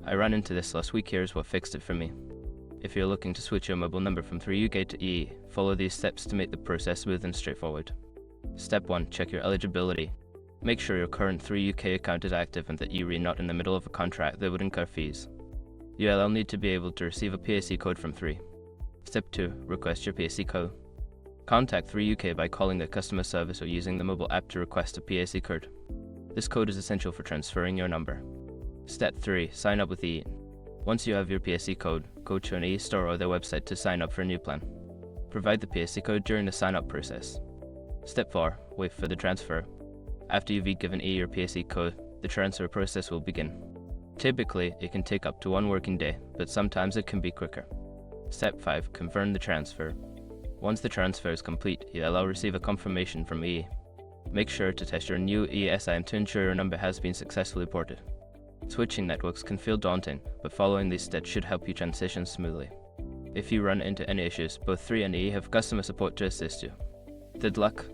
I ran into this last week. Here's what fixed it for me. If you're looking to switch your mobile number from 3UK to EE, follow these steps to make the process smooth and straightforward. Step 1. Check your eligibility. Make sure your current 3UK account is active and that you're not in the middle of a contract that would incur fees. You'll need to be able to receive a PSE code from 3. Step 2. Request your PSE code. Contact 3UK by calling their customer service or using the mobile app to request a PSE code. This code is essential for transferring your number. Step 3. Sign up with EE. Once you have your PSE code, go to an EE store or their website to sign up for a new plan. Provide the PSE code during the sign-up process. Step 4. Wait for the transfer. After you've given EE your PSE code, the transfer process will begin. Typically, it can take up to 1 working day, but sometimes it can be quicker. Step 5. Confirm the transfer. Once the transfer is complete, you'll receive a confirmation from EE. Make sure to test your new EE SIM to ensure your number has been successfully ported. Switching networks can feel daunting, but following these steps should help you transition smoothly. If you run into any issues, both 3 and EE have customer support to assist you. Good luck!